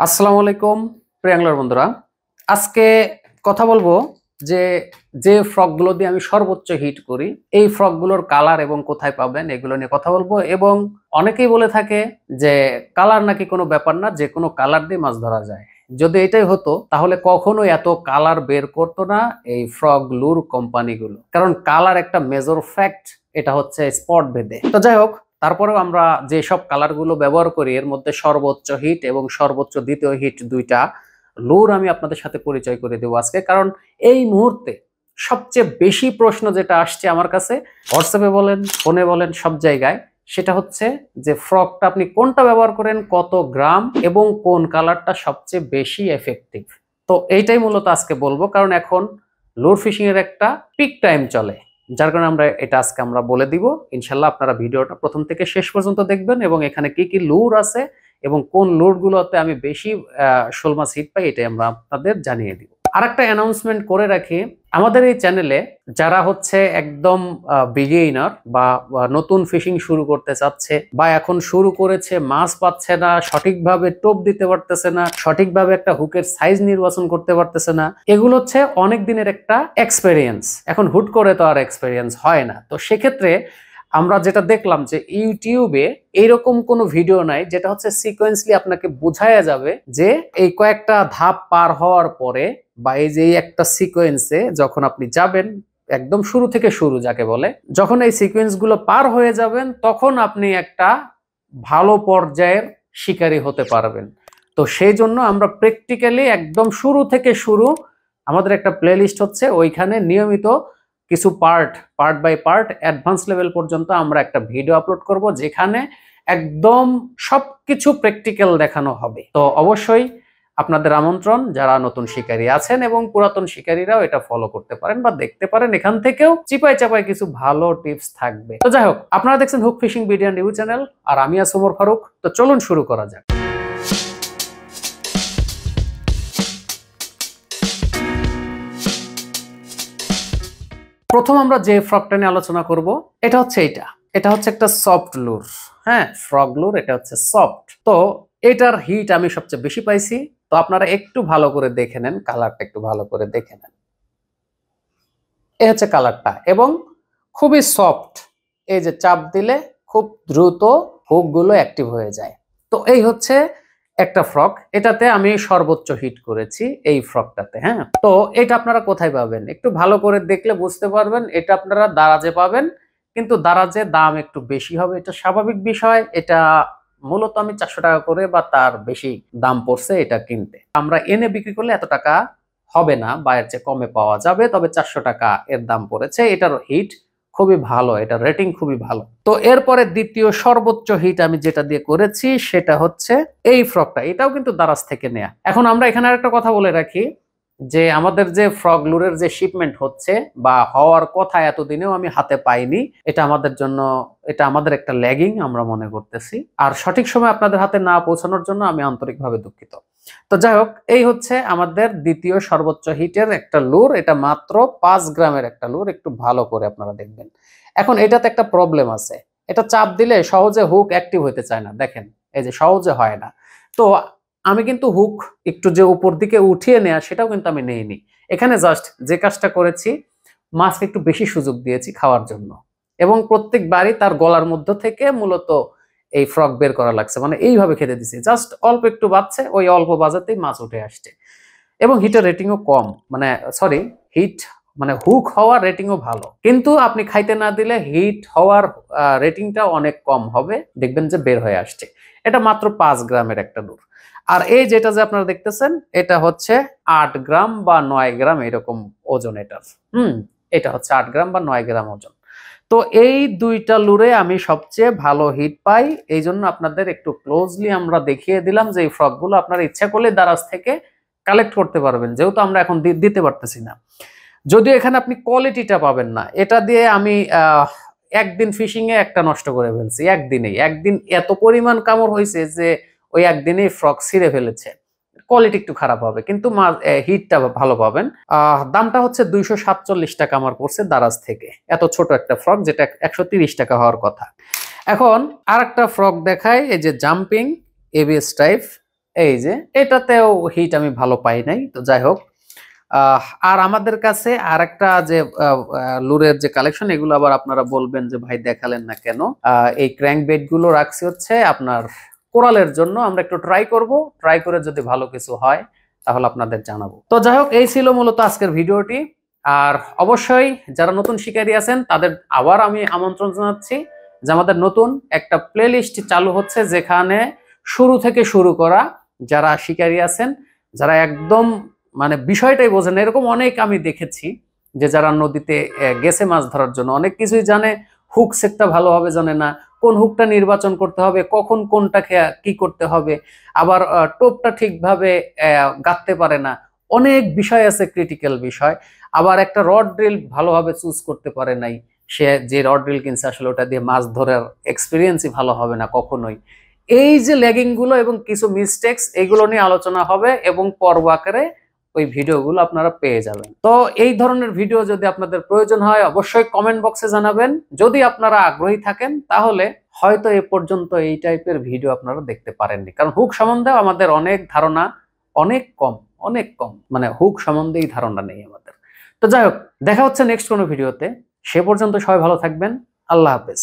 আসসালামু আলাইকুম প্রিয়াংলার বন্ধুরা। আজকে কথা বলবো যে যে ফ্রকগুলো দিয়ে আমি সর্বোচ্চ হিট করি, এই ফ্রকগুলোর কালার এবং কোথায় পাবেন এগুলো নিয়ে কথা বলবো। এবং অনেকেই বলে থাকে যে কালার নাকি কোনো ব্যাপার না, যে কোনো কালার দিয়ে মাছ ধরা যায়। যদি এটাই হতো তাহলে কখনো এত কালার বের করতো না এই ফ্রক লুর কোম্পানিগুলো, কারণ কালার একটা মেজর ফ্যাক্ট, এটা হচ্ছে স্পট ভেদে। তো যাই হোক, তারপরেও আমরা যেসব কালারগুলো ব্যবহার করি এর মধ্যে সর্বোচ্চ হিট এবং সর্বোচ্চ দ্বিতীয় হিট দুইটা লুর আমি আপনাদের সাথে পরিচয় করে দেবো আজকে। কারণ এই মুহূর্তে সবচেয়ে বেশি প্রশ্ন যেটা আসছে আমার কাছে, হোয়াটসঅ্যাপে বলেন, ফোনে বলেন, সব জায়গায়, সেটা হচ্ছে যে ফ্রকটা আপনি কোনটা ব্যবহার করেন, কত গ্রাম এবং কোন কালারটা সবচেয়ে বেশি এফেক্টিভ। তো এইটাই মূলত আজকে বলবো, কারণ এখন লুর ফিশিং এর একটা পিক টাইম চলে, যার কারণে আমরা এটা আজকে আমরা বলে দিব। ইনশাল্লাহ আপনারা ভিডিওটা প্রথম থেকে শেষ পর্যন্ত দেখবেন এবং এখানে কি কি লুর আছে এবং কোন লুর গুলোতে আমি বেশি শোল মাছ হিট পাই এটাই আমরা আপনাদের জানিয়ে দিব। আরেকটা অ্যানাউন্সমেন্ট করে রাখি, আমাদের এই চ্যানেলে যারা হচ্ছে একদম বিগিনার বা নতুন ফিশিং শুরু করতে চাচ্ছে বা এখন শুরু করেছে, মাছ পাচ্ছে না, সঠিকভাবে টোপ দিতে পারতেছে না, সঠিকভাবে একটা হুকের সাইজ নির্বাচন করতে পারতেছে না, এগুলো হচ্ছে অনেক দিনের একটা এক্সপেরিয়েন্স। এখন হুট করে তো আর এক্সপেরিয়েন্স হয় না। তো সেক্ষেত্রে আমরা যেটা দেখলাম যে ইউটিউবে এইরকম কোনো ভিডিও নাই যেটা হচ্ছে সিকোয়েন্সলি আপনাকে বোঝায়া যাবে যে এই কয়েকটা ধাপ পার হওয়ার পরে বা এই যে একটা সিকোয়েন্সে যখন আপনি যাবেন, একদম শুরু থেকে শুরু যাকে বলে, যখন এই সিকোয়েন্স গুলো পার হয়ে যাবেন তখন আপনি একটা ভালো পর্যায়ের শিকারী হতে পারবেন। তো সেই জন্য আমরা প্র্যাকটিক্যালি একদম শুরু থেকে শুরু, আমাদের একটা প্লেলিস্ট হচ্ছে, ওইখানে নিয়মিত কিছু part by part advance level পর্যন্ত আমরা একটা ভিডিও আপলোড করব, যেখানে একদম সবকিছু প্র্যাকটিক্যাল দেখানো হবে। তো অবশ্যই আপনাদের আমন্ত্রণ, যারা নতুন শিকারী আছেন এবং পুরাতন শিকারীরাও এটা ফলো করতে পারেন বা দেখতে পারেন, এখান থেকেও চিপাই চাপাই কিছু ভালো টিপস থাকবে। তো যাই হোক, আপনারা দেখছেন hook fishing video and review channel, আর আমি আছি ওমর ফারুক। তো চলুন শুরু করা যাক। প্রথম আমরা যে ফ্রকটা নিয়ে আলোচনা করব এটা হচ্ছে এটা হচ্ছে একটা সফট লুর। হ্যাঁ, ফ্রগ লুর, এটা হচ্ছে সফট। তো এটার হিট আমি সবচেয়ে বেশি পাইছি। তো আপনারা একটু ভালো করে দেখে নেন, কালারটা একটু ভালো করে দেখে নেন। এই হচ্ছে কালারটা এবং খুবই সফট। এই যে চাপ দিলে খুব দ্রুত হুক গুলো অ্যাক্টিভ হয়ে যায়। তো এই হচ্ছে একটা ফ্রক, এটাতে আমি সর্বোচ্চ হিট করেছি এই ফ্রকটাতে। হ্যাঁ, তো এটা আপনারা কোথায় পাবেন একটু ভালো করে দেখলে বুঝতে পারবেন। এটা আপনারা দারাজে পাবেন, কিন্তু দারাজে দাম একটু বেশি হবে, এটা স্বাভাবিক বিষয়। এটা মূলত আমি 400 টাকা করে বা তার বেশি দাম পড়ছে এটা কিনতে। আমরা এনে বিক্রি করলে এত টাকা হবে না, বা এর চেয়ে কমে পাওয়া যাবে, তবে 400 টাকা এর দাম পড়েছে। এটার হিট খুবই ভালো, এটা রেটিং খুবই ভালো। তো এরপরে দ্বিতীয় সর্বোচ্চ হিট আমি যেটা দিয়ে করেছি সেটা হচ্ছে এই ফ্রকটা, এটাও কিন্তু দারাজ থেকে নেয়া। এখন আমরা এখানে আরেকটা কথা বলে রাখি যে আমাদের যে ফ্রগ লুরের যে শিপমেন্ট হচ্ছে বা হওয়ার কথা, এতদিনেও আমি হাতে পাইনি। এটা আমাদের জন্য, এটা আমাদের একটা ল্যাগিং আমরা মনে করতেছি, আর সঠিক সময় আপনাদের হাতে না পৌঁছানোর জন্য আমি আন্তরিকভাবে দুঃখিত। তো যাই হোক, এই হচ্ছে আমাদের দ্বিতীয় সর্বোচ্চ হিটের একটা লুর। এটা মাত্র 5 গ্রামের একটা লুর, একটু ভালো করে আপনারা দেখবেন। এখন এটাতে একটা প্রবলেম আছে, এটা চাপ দিলে সহজে হুক অ্যাক্টিভ হতে চায় না। দেখেন, এই যে সহজে হয় না। তো আমি কিন্তু হুক একটু যে উপর দিকে উঠিয়ে নেয়া সেটাও কিন্তু আমি নেইনি। এখানে জাস্ট যে কাজটা করেছি, মাছকে একটু বেশি সুযোগ দিয়েছি খাওয়ার জন্য, এবং প্রত্যেকবারই তার গলার মধ্য থেকে মূলত এই ফ্রক বের করা লাগছে, মানে এইভাবে খেতে দিছি। জাস্ট অল্প একটু বাজছে, ওই অল্প বাজাতেই মাছ উঠে আসছে। এবং হিটের রেটিংও কম, মানে সরি, হিট মানে হুক হওয়ার রেটিংও ভালো, কিন্তু আপনি খাইতে না দিলে হিট হওয়ার রেটিংটা অনেক কম হবে, দেখবেন যে বের হয়ে আসছে। এটা মাত্র 5 গ্রামের একটা লুর। আর এই যেটা যে আপনারা দেখতেছেন, এটা হচ্ছে 8 গ্রাম বা 9 গ্রাম এরকম ওজন এটার। এটা হচ্ছে 8 গ্রাম বা 9 গ্রাম ওজন। তো এই দুইটা লুরে আমি সবচেয়ে ভালো হিট পাই, এই জন্য আপনাদের একটু ক্লোজলি আমরা দেখিয়ে দিলাম যে এই ফ্রকগুলো আপনারা ইচ্ছা করলে দারাজ থেকে কালেক্ট করতে পারবেন, যেহেতু আমরা এখন দিতে পারতেছি না। যদিও এখানে আপনি কোয়ালিটিটা পাবেন না। এটা দিয়ে আমি একদিন ফিশিং এ একটা নষ্ট করে ফেলছি, একদিন এত পরিমাণ কামড় হয়েছে যে ওই একদিনেই ফ্রক ছিঁড়ে ফেলেছে। কোয়ালিটি একটু খারাপ হবে, কিন্তু হিটটা ভালো পাবেন। দামটা হচ্ছে 247 টাকা আমার পড়ছে দারাজ থেকে, এত ছোট একটা ফ্রক যেটা 130 টাকা হওয়ার কথা। এখন আর একটা ফ্রক দেখাই, এই যে জাম্পিং এবিএস টাইপ, এই যে এটাতেও হিট আমি ভালো পাই নাই। তো যাই হোক, আর আমাদের কাছে আর একটা যে লুরের যে কালেকশন, এগুলো আবার আপনারা বলবেন যে ভাই দেখালেন না কেন। এই ক্র্যাঙ্ক বেড গুলো রাখছি হচ্ছে আপনার কোরালের জন্য। আমরা একটু ট্রাই করব, ট্রাই করে যদি ভালো কিছু হয় তাহলে আপনাদের জানাবো। তো যাই হোক, এই ছিল মূলত আজকের ভিডিওটি। আর অবশ্যই যারা নতুন শিকারী আছেন তাদের আবার আমি আমন্ত্রণ জানাচ্ছি যে আমাদের নতুন একটা প্লেলিস্ট চালু হচ্ছে, যেখানে শুরু থেকে শুরু করা যারা শিকারী আছেন, যারা একদম মানে বিষয়টাই বোঝে না, এরকম অনেক আমি দেখেছি যে যারা নদীতে গেছে মাছ ধরার জন্য, অনেক কিছুই জানে, হুক সেটটা ভালোভাবে জানে না, কোন হুকটা নির্বাচন করতে হবে, কখন কোনটা কি করতে হবে, আবার টোপটা ঠিকভাবে গাঁথতে পারে না। অনেক বিষয় আছে, ক্রিটিক্যাল বিষয়। আবার একটা রড ড্রিল ভালোভাবে চুজ করতে পারে নাই, সে যে রড ড্রিল কিনছে আসলে ওটা দিয়ে মাছ ধরার এক্সপিরিয়েন্সই ভালো হবে না কখনোই। এই যে ল্যাগিং গুলো এবং কিছু মিস্টেক্স, এগুলো নিয়ে আলোচনা হবে এবং পর্ব আকারে ওই ভিডিওগুলো আপনারা পেয়ে যাবেন। তো এই ধরনের ভিডিও যদি আপনাদের প্রয়োজন হয় অবশ্যই কমেন্ট বক্সে জানাবেন। যদি আপনারা আগ্রহী থাকেন তাহলে হয়তো এ পর্যন্ত এই টাইপের ভিডিও আপনারা দেখতে পারেননি, কারণ হুক সম্বন্ধে আমাদের অনেক ধারণা অনেক কম, অনেক কম, মানে হুক সম্বন্ধেই ধারণা নেই আমাদের। তো যাই হোক, দেখা হচ্ছে নেক্সট কোনো ভিডিওতে। সে পর্যন্ত সবাই ভালো থাকবেন। আল্লাহ হাফেজ।